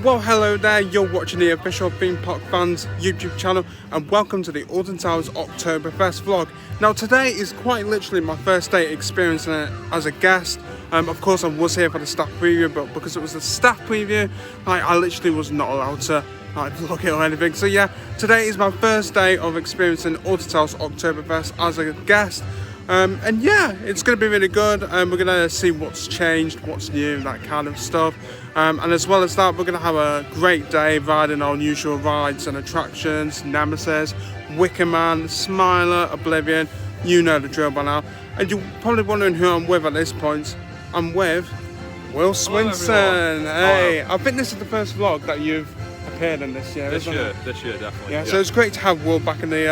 Well, hello there, you're watching the official Theme Park Fans YouTube channel and welcome to the Alton Towers Oktoberfest vlog. Now today is quite literally my first day experiencing it as a guest. Of course I was here for the staff preview, but because it was a staff preview, I literally was not allowed to vlog it or anything. So yeah, today is my first day of experiencing Alton Towers Oktoberfest as a guest. And yeah, it's going to be really good. We're going to see what's changed, what's new, that kind of stuff. And as well as that, we're going to have a great day riding our usual rides and attractions, Nemesis, Wicker Man, Smiler, Oblivion, you know the drill by now. And you're probably wondering who I'm with at this point. I'm with Will Swinson. Hey, I think this is the first vlog that you've appeared in this year, This year, definitely. Yeah, so it's great to have Will back in the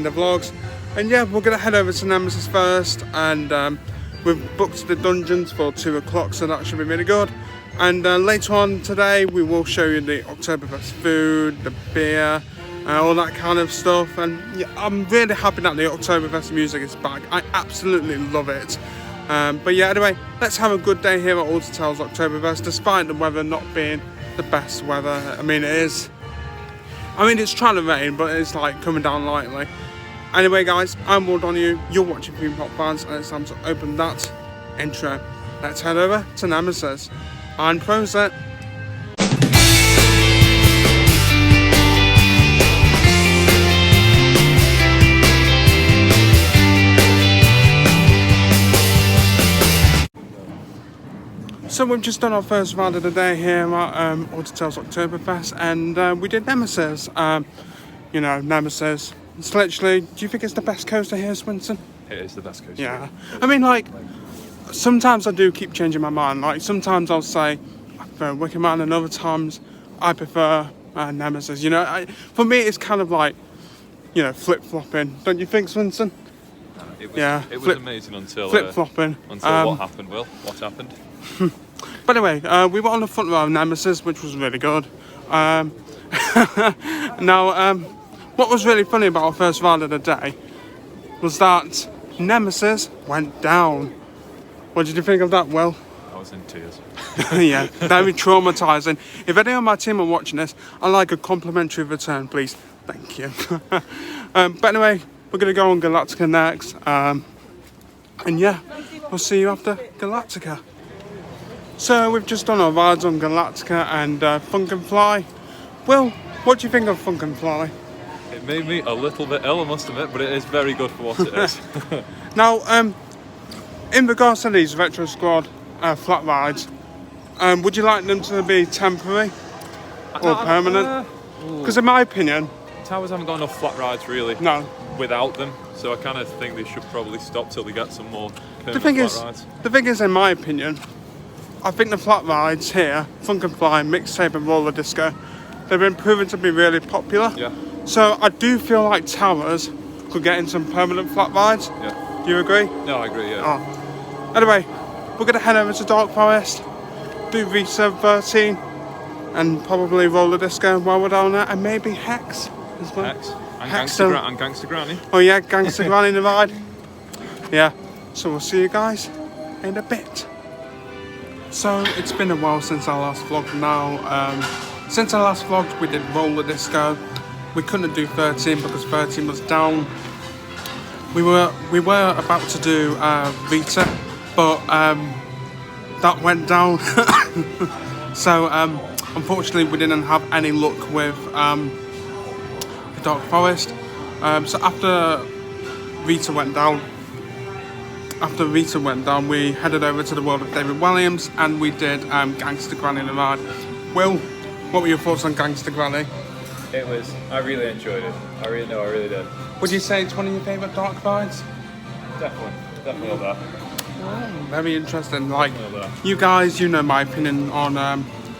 vlogs. And yeah, we're going to head over to Nemesis first, and we've booked the dungeons for 2 o'clock, so that should be really good. And later on today, we will show you the Oktoberfest food, the beer, all that kind of stuff. And yeah, I'm really happy that the Oktoberfest music is back. I absolutely love it. But yeah, anyway, let's have a good day here at Alton Towers Oktoberfest, despite the weather not being the best weather. I mean, it's trying to rain, but it's like coming down lightly. Anyway guys, I'm Will Donahue, you're watching Theme Park Fans, and it's time to open that intro. Let's head over to Nemesis and Proset. So we've just done our first ride of the day here at Alton Towers Oktoberfest, and we did Nemesis. You know, Nemesis. It's literally, do you think it's the best coaster here, Swinson? It is the best coaster. Yeah. I mean, like, sometimes I do keep changing my mind. Like, sometimes I'll say I prefer Wicker Man, and other times I prefer Nemesis. You know, for me, it's kind of like, you know, flip-flopping. Don't you think, Swinson? It was amazing until... Flip-flopping. Until what happened, Will? What happened? But anyway, we were on the front row of Nemesis, which was really good. Now, what was really funny about our first ride of the day was that Nemesis went down. What did you think of that, Will? I was in tears. Yeah, very traumatising. If any of my team are watching this, I'd like a complimentary return, please. Thank you. But anyway, we're going to go on Galactica next. And yeah, we'll see you after Galactica. So we've just done our rides on Galactica and Funk and Fly. Will, what do you think of Funk and Fly? It made me a little bit ill, I must admit, but it is very good for what it is. Now, in regards to these Retro Squad flat rides, would you like them to be temporary or permanent? Because in my opinion... Towers haven't got enough flat rides, really, without them, so I kind of think they should probably stop till they get some more permanent flat rides. The thing is, in my opinion, I think the flat rides here, Funk and Fly, Mixtape and Roller Disco, they've been proven to be really popular. Yeah. So I do feel like Towers could get in some permanent flat rides. Yeah. Do you agree? No, I agree, yeah. Oh. Anyway, we're going to head over to Dark Forest, do Visa 13, and probably Roller Disco while we're down there, and maybe Hex as well. Hex. And Gangster Granny. Oh yeah, Gangster Granny in the ride. Yeah, so we'll see you guys in a bit. So it's been a while since our last vlog now. Since our last vlog we did Roller Disco. We couldn't do 13 because 13 was down. We were about to do Vita, but that went down. So unfortunately we didn't have any luck with the Dark Forest. So after Vita went down, we headed over to the world of David Williams and we did Gangster Granny in the ride. Will, what were your thoughts on Gangster Granny? I really enjoyed it. I really did. Would you say it's one of your favourite dark rides? Definitely that. Oh, very interesting. Like, you guys, you know my opinion on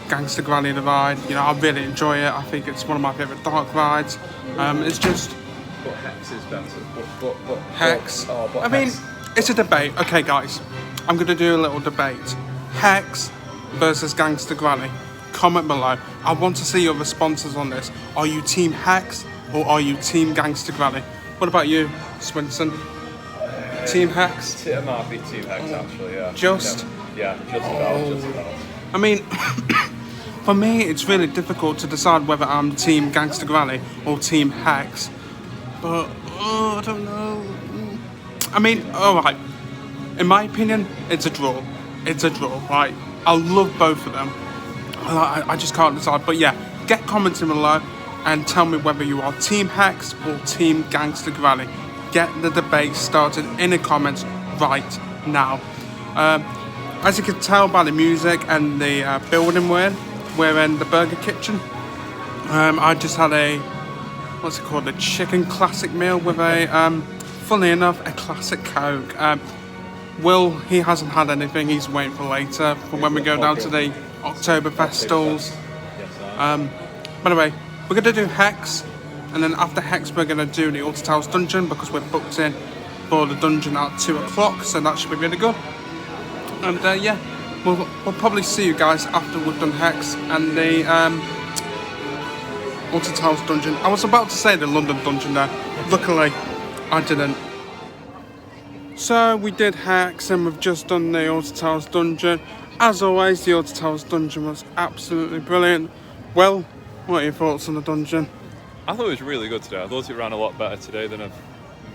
Gangster Granny the ride. You know, I really enjoy it. I think it's one of my favourite dark rides. It's just... But Hex is better. But Hex? But I mean, it's a debate. Okay, guys, I'm going to do a little debate. Hex versus Gangster Granny. Comment below. I want to see your responses on this. Are you Team Hex or are you Team Gangster Granny? What about you, Swinson? Team Hex? It might be Team Hex, actually, yeah. Just? Yeah, just about. I mean, For me, it's really difficult to decide whether I'm Team Gangster Granny or Team Hex. But, I don't know. I mean, alright. In my opinion, it's a draw. It's a draw, right? I love both of them. I just can't decide. But yeah, get commenting below and tell me whether you are Team Hex or Team Gangster Granny. Get the debate started in the comments right now. As you can tell by the music and the building we're in the Burger Kitchen. I just had a, what's it called, a chicken classic meal with a, funny enough, a classic Coke. Will, he hasn't had anything, he's waiting for later, for when we go down to the Oktoberfest stalls. By the way, we're going to do Hex, and then after Hex we're going to do the Alton Towers dungeon, because we're booked in for the dungeon at 2 o'clock, so that should be really good. And yeah, we'll probably see you guys after we've done Hex and the Alton Towers dungeon. I was about to say the London dungeon there, luckily I didn't. So we did Hex and we've just done the Alton Towers dungeon. As always, the Alton Towers dungeon was absolutely brilliant. Well, what are your thoughts on the dungeon? I thought it was really good today. I thought it ran a lot better today than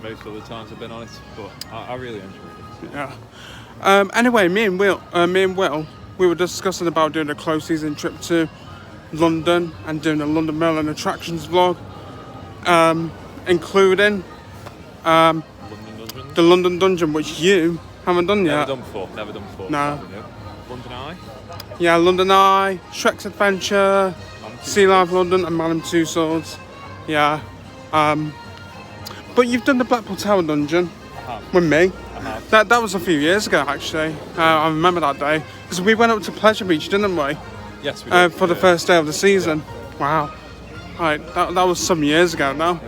most other times I've been on it, but I really enjoyed it. Yeah. Anyway, me and Will, we were discussing about doing a close season trip to London and doing a London Mail and Attractions vlog, including the London Dungeon, which you haven't done yet. Never done before. No. London Eye? Yeah, London Eye, Shrek's Adventure, Sea Life London and Madame Two Swords. Yeah. But you've done the Blackpool Tower dungeon with me. That was a few years ago, actually. I remember that day. Because we went up to Pleasure Beach, didn't we? Yes, we did. For the first day of the season. Yeah. Wow. Right, that was some years ago now.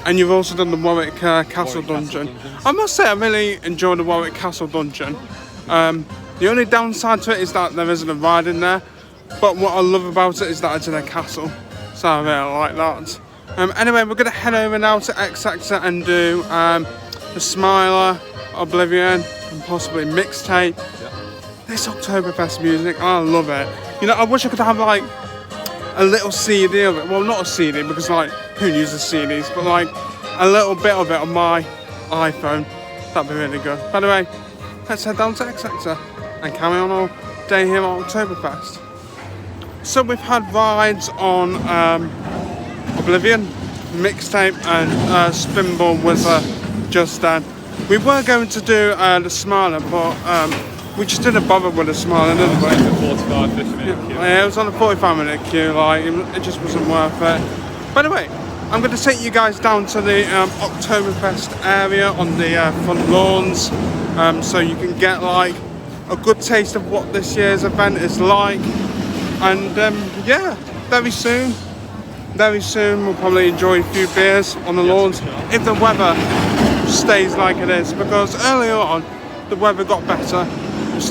And you've also done the Warwick Castle dungeon. I must say I really enjoyed the Warwick Castle dungeon. The only downside to it is that there isn't a ride in there. But what I love about it is that it's in a castle. So I really like that. Anyway, we're going to head over now to X Sector and do the Smiler, Oblivion, and possibly Mixtape. This Oktoberfest music, I love it. You know, I wish I could have like a little CD of it. Well, not a CD, because like, who uses CDs? But like, a little bit of it on my iPhone. That'd be really good. By the way, let's head down to X Sector and carry on our day here at Oktoberfest. So we've had rides on Oblivion, Mixtape and Spinball Wizard just then. We were going to do the Smiler, but we just didn't bother with the Smiler, didn't we? It was a 45, 50 minute queue. Yeah, it was on a 45-minute queue, like, it just wasn't worth it. By the way, I'm going to take you guys down to the Oktoberfest area on the front lawns, so you can get like a good taste of what this year's event is like. And yeah, very soon we'll probably enjoy a few beers on the lawns if the weather stays like it is, because earlier on the weather got better. The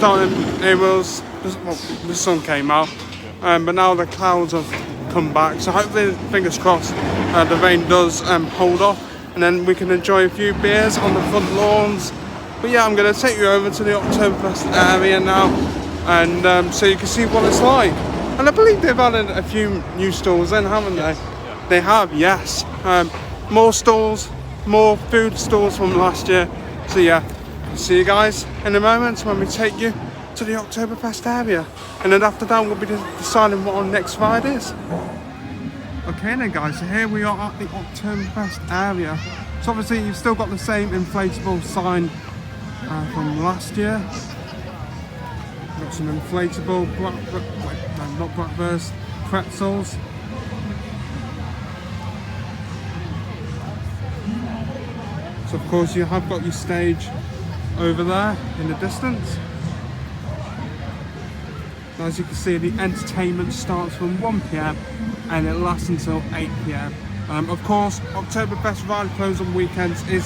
sun came out, but now the clouds have come back, so hopefully, fingers crossed, the rain does hold off, and then we can enjoy a few beers on the front lawns. But yeah, I'm going to take you over to the Oktoberfest area now, and so you can see what it's like. And I believe they've added a few new stalls in, haven't they? Yeah. They have, yes. More stalls, more food stalls from last year. So yeah, see you guys in a moment when we take you to the Oktoberfest area. And then after that, we'll be deciding what our next ride is. Okay then guys, so here we are at the Oktoberfest area. So obviously you've still got the same inflatable sign from last year. Got some inflatable not bratwurst, pretzels. So of course you have got your stage over there in the distance. As you can see, the entertainment starts from 1 PM and it lasts until 8 PM. Of course, Oktoberfest ride close on weekends is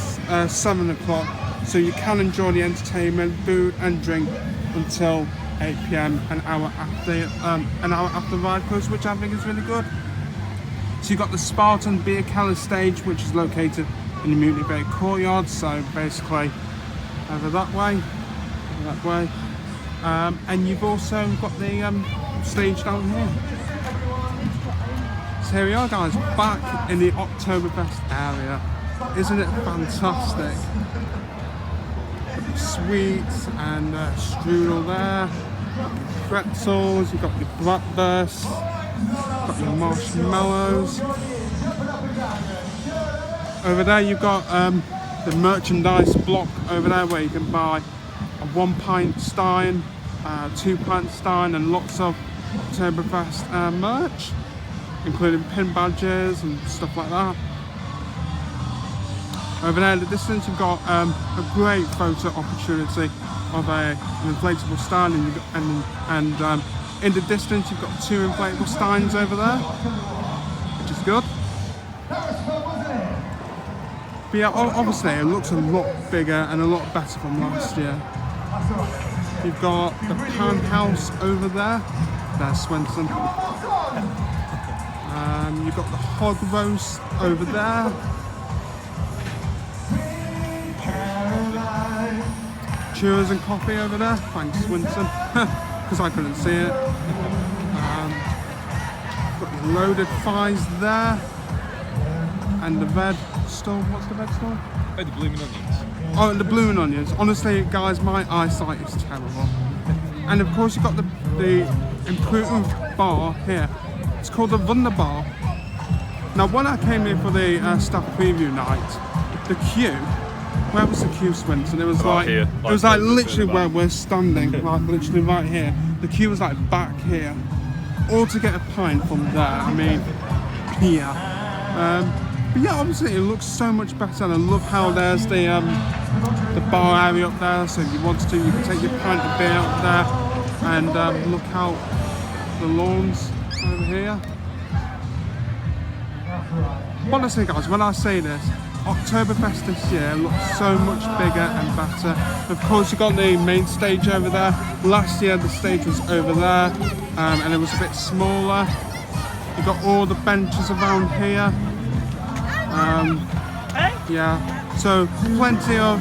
7 o'clock, so you can enjoy the entertainment, food and drink until 8 PM, an hour after ride close, which I think is really good. So you've got the Spartan Beer Keller stage, which is located in the Mutiny Bay courtyard, so basically over that way, And you've also got the stage down here. So here we are, guys, back in the Oktoberfest area. Isn't it fantastic? Sweets and strudel there, pretzels, you've got your bratwurst, got your marshmallows. Over there you've got the merchandise block over there where you can buy a 1 pint stein, 2 pint stein, and lots of Oktoberfest merch, including pin badges and stuff like that. Over there in the distance you've got a great photo opportunity of an inflatable stein, and in the distance you've got 2 inflatable steins over there, which is good. But yeah, obviously it looks a lot bigger and a lot better from last year. You've got the pan house over there, there's Swenson. You've got the hog roast over there. Churros and coffee over there, thanks Swinson, because I couldn't see it. Got the loaded fries there, and the veg stall. What's the veg stall? Oh, the blooming onions. Oh, the blooming onions. Honestly, guys, my eyesight is terrible. And of course, you've got the improved bar here. It's called the Wunderbar. Now, when I came here for the staff preview night, the queue. Where was the queue, Swinton? It was like here, it was like literally where we're standing, like literally right here. The queue was like back here, all to get a pint from there. I mean, yeah. But yeah, obviously it looks so much better, and I love how there's the bar area up there. So if you wanted to, you can take your pint of beer up there and look out the lawns over here. Honestly, guys, when I say this, Oktoberfest this year looks so much bigger and better. Of course, you've got the main stage over there. Last year the stage was over there, and it was a bit smaller. You've got all the benches around here. Yeah, so plenty of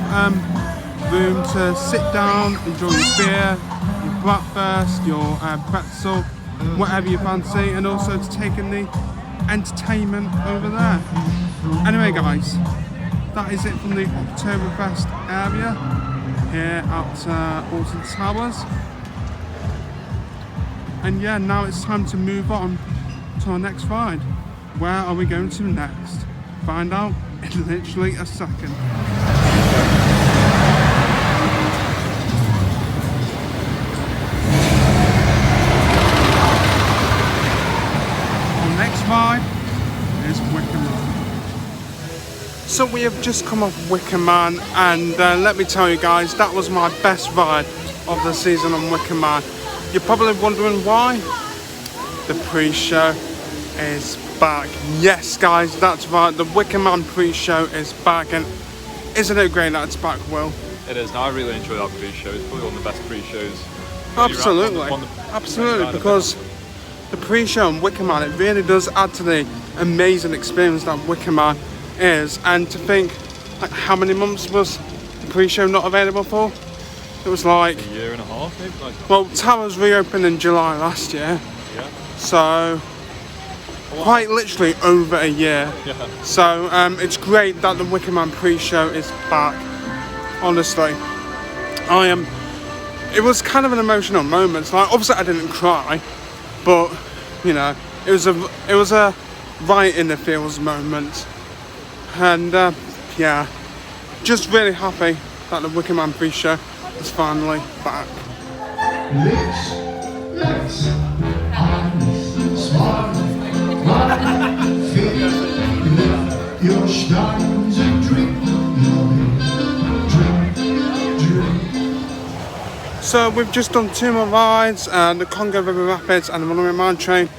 room to sit down, enjoy your beer, your bratwurst, your pretzel, whatever you fancy, and also to take in the entertainment over there. Anyway, guys, that is it from the Oktoberfest area here at Alton Towers. And yeah, now it's time to move on to our next ride. Where are we going to next? Find out in literally a second. Our next ride is Wicker Man. So we have just come off Wicker Man, and let me tell you guys, that was my best ride of the season on Wicker Man. You're probably wondering why? The pre-show is back. Yes, guys, that's right. The Wicker Man pre-show is back, and isn't it great that it's back, Will? It is. Now I really enjoy that pre-show. It's probably one of the best pre-shows. Absolutely, absolutely, because the pre-show on Wicker Man, it really does add to the amazing experience that Wicker Man is. And to think, like, how many months was the pre-show not available for? It was like a year and a half, maybe. Well, Towers reopened in July last year. Yeah. So quite literally over a year. Yeah. So it's great that the Wicker Man pre-show is back. Honestly, it was kind of an emotional moment. Like, obviously I didn't cry, but you know, it was a right in the feels moment. And yeah, just really happy that the Wicker Man pre-show is finally back. Let's your steins and drink. So we've just done 2 more rides, the Congo River Rapids and the Monorail Mine Train.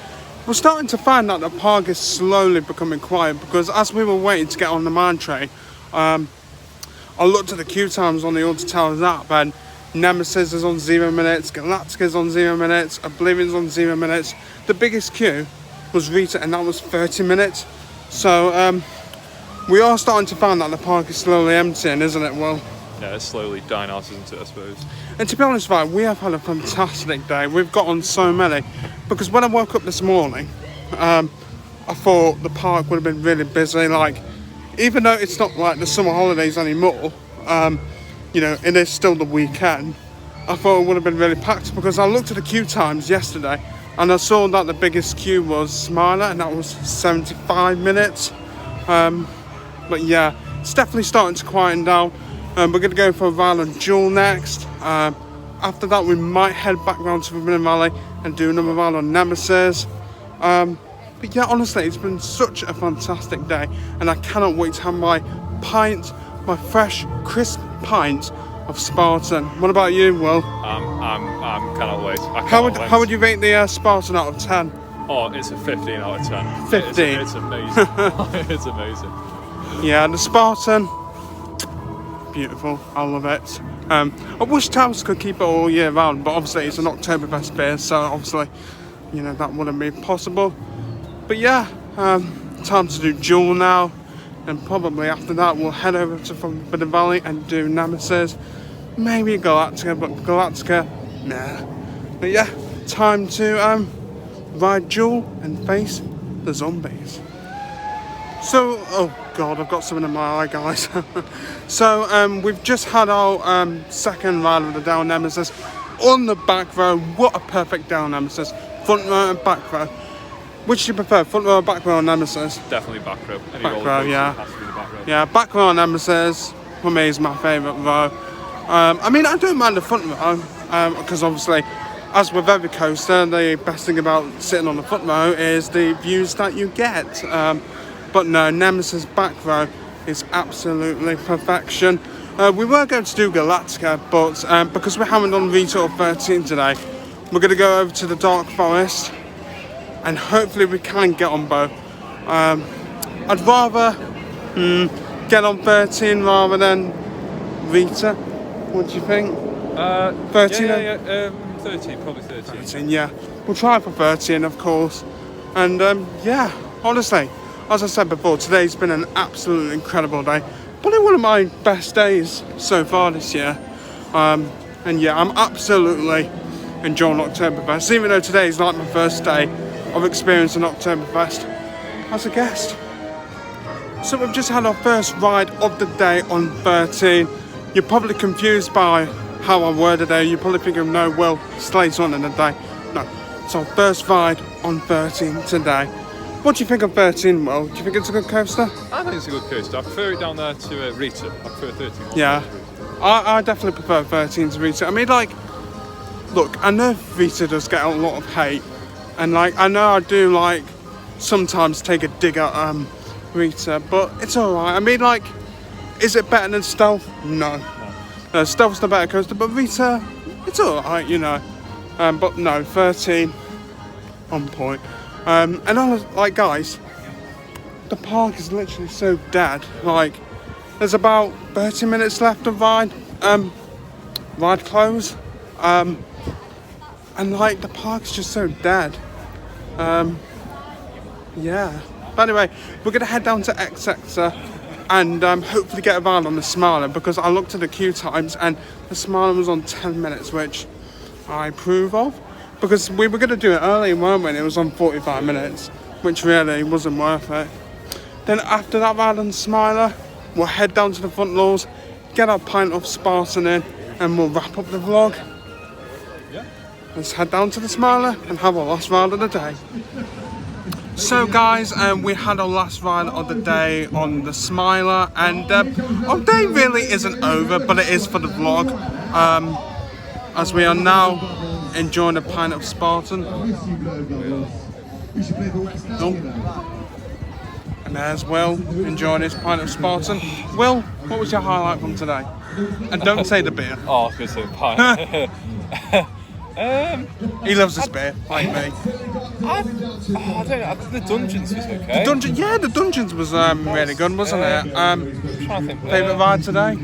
We're starting to find that the park is slowly becoming quiet, because as we were waiting to get on the mine train, I looked at the queue times on the Alton Towers app, and Nemesis is on 0 minutes, Galactica is on 0 minutes, Oblivion's on 0 minutes. The biggest queue was Rita, and that was 30 minutes. So we are starting to find that the park is slowly emptying, isn't it, Will? yeah, it's slowly dying out, isn't it, I suppose. And to be honest, right, we have had a fantastic day. We've got on so many. Because when I woke up this morning, I thought the park would have been really busy. Like, even though it's not like the summer holidays anymore, you know, it is still the weekend. I thought it would have been really packed because I looked at the queue times yesterday and I saw that the biggest queue was Smiler and that was 75 minutes. But yeah, it's definitely starting to quieten down. We're going to go for a ride on Jewel next. After that, we might head back round to Forbidden Valley and do another ride on Nemesis. But yeah, honestly, it's been such a fantastic day, and I cannot wait to have my fresh, crisp pint of Spartan. What about you, Will? I'm cannot wait. How would you rate the Spartan out of 10? Oh, it's a 15 out of 10. 15. It's amazing. It's amazing. Yeah, the Spartan, beautiful. I love it. I wish Towers could keep it all year round, but obviously it's an Oktoberfest beer, so obviously, you know, that wouldn't be possible. But yeah, time to do Jewel now, and probably after that we'll head over to Forbidden Valley and do Nemesis, maybe Galactica, but Galactica, nah. But yeah, time to ride Jewel and face the zombies. So, oh god, I've got something in my eye, guys. So, we've just had our second ride of the down Nemesis on the back row. What a perfect down Nemesis, front row and back row. Which do you prefer, front row or back row on Nemesis? Definitely back row. Back row, yeah. Has to be the back row. Yeah, back row on Nemesis for me is my favourite row. I mean, I don't mind the front row because obviously, as with every coaster, the best thing about sitting on the front row is the views that you get. But no, Nemesis back row is absolutely perfection. We were going to do Galactica, but because we haven't done Retail 13 today, we're going to go over to the Dark Forest. And hopefully we can get on both. I'd rather get on 13 rather than Rita. What do you think? 13? Yeah, 13, probably 13. 13, yeah. We'll try for 13, of course. And yeah, honestly, as I said before, today's been an absolutely incredible day. Probably one of my best days so far this year. And yeah, I'm absolutely enjoying Oktoberfest, even though today is like my first day of experiencing Oktoberfest as a guest. So we've just had our first ride of the day on 13. You're probably confused by how I worded it. You're probably thinking, no, Will, it's later on in the day. No, it's our first ride on 13 today. What do you think of 13, Will? Do you think it's a good coaster? I think it's a good coaster. I prefer it down there to Rita. I prefer 13. Yeah, I definitely prefer 13 to Rita. I mean, like, look, I know Rita does get a lot of hate. And like, I know I do like sometimes take a dig at Rita, but it's alright. I mean, like, is it better than Stealth? No. Stealth's the better coaster, but Rita, it's alright, you know. But no, 13 on point. And I was like, guys, the park is literally so dead. Like, there's about 30 minutes left of ride close. And like, the park's just so dead. Yeah. But anyway, we're going to head down to X Sector and hopefully get a ride on the Smiler, because I looked at the queue times and the Smiler was on 10 minutes, which I approve of. Because we were going to do it early, weren't we? And it was on 45 minutes, which really wasn't worth it. Then after that ride on Smiler, we'll head down to the front lawns, get our pint of Spartan in, and we'll wrap up the vlog. Let's head down to the Smiler and have our last ride of the day. So guys, we had our last ride of the day on the Smiler, and our day really isn't over, but it is for the vlog, as we are now enjoying a pint of Spartan. And there's Will enjoying his pint of Spartan. Will, what was your highlight from today? And don't say the beer. Oh, I was going to say pint. He loves this beer, like me. I don't know, the dungeons was okay. The dungeons was really good, wasn't it? I'm trying to think. Favourite ride today?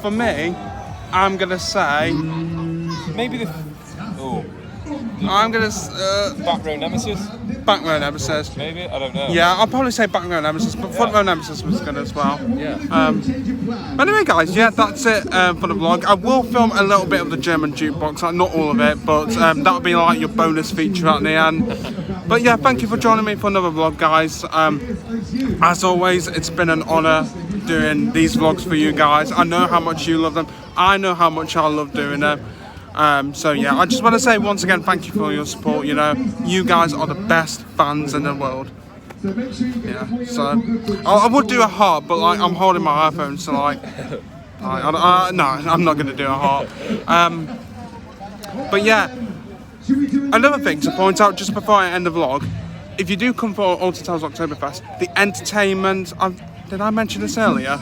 For me, I'm gonna say maybe I'm gonna Back row nemesis, back row nemesis. maybe. I don't know. Yeah, I'll probably say back row nemesis, but front row nemesis was good as well. Yeah. But anyway, guys, yeah, that's it for the vlog. I will film a little bit of the German jukebox, like not all of it, but that'll be like your bonus feature at the end. But yeah, thank you for joining me for another vlog, guys. As always, it's been an honour doing these vlogs for you guys. I know how much you love them. I know how much I love doing them. So yeah, I just want to say once again, thank you for your support. You know, you guys are the best fans in the world. Yeah, so I would do a heart, but like I'm holding my iPhone, so like, no, I'm not gonna do a heart. But yeah, another thing to point out just before I end the vlog, if you do come for Alton Towers Oktoberfest, the entertainment. Did I mention this earlier?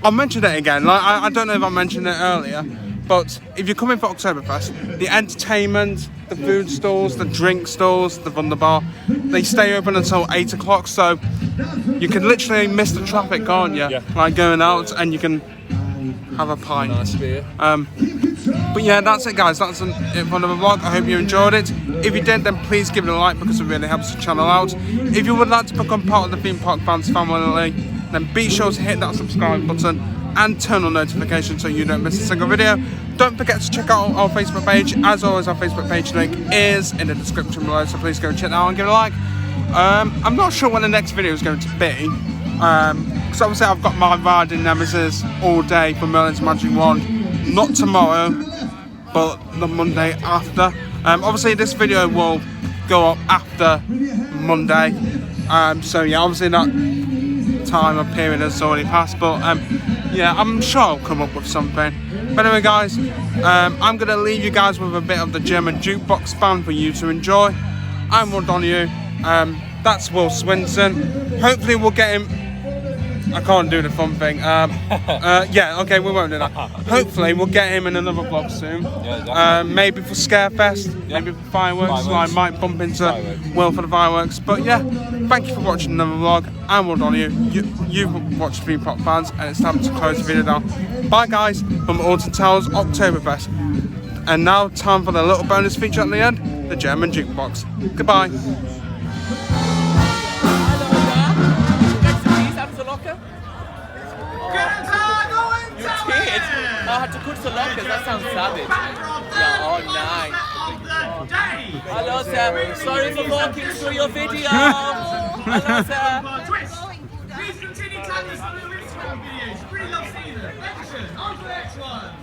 I'll mention it again. Like I don't know if I mentioned it earlier. But if you're coming for Oktoberfest, the entertainment, the food stalls, the drink stalls, the Wunderbar, they stay open until 8 o'clock, so you can literally miss the traffic, can't you? Yeah. Like going out and you can have a pint. Nice beer. But yeah, that's it, guys. That's it for another vlog. I hope you enjoyed it. If you did, then please give it a like because it really helps the channel out. If you would like to become part of the Theme Park Fans family, then be sure to hit that subscribe button and turn on notifications so you don't miss a single video. Don't forget to check out our Facebook page. As always, our Facebook page link is in the description below, so please go and check that out and give it a like. I'm not sure when the next video is going to be, because obviously I've got my riding nemesis all day for Merlin's Magic Wand. Not tomorrow, but the Monday after. Obviously this video will go up after Monday, so yeah, obviously that time of period has already passed, but yeah, I'm sure I'll come up with something. But anyway, guys, I'm going to leave you guys with a bit of the German jukebox band for you to enjoy. I'm Will Donahue. That's Will Swinson. Hopefully we'll get him. I can't do the fun thing. Yeah, okay, we won't do that. Hopefully we'll get him in another vlog soon. Yeah, maybe for Scarefest, maybe for fireworks. So I might bump into Will for the fireworks. But yeah, thank you for watching another vlog. I'm Will Donahue. You've watched Theme Park Fans, and it's time to close the video down. Bye, guys, from Alton Towers Oktoberfest. And now, time for the little bonus feature at the end, the German jukebox. Goodbye. I had to cut the lockers, that sounds savage. Yeah, oh nice. Hello sir, sorry for walking through your video. Hello sir. Please continue tagging us on the Instagram videos. Really love seeing them. Thank you. On to the next one.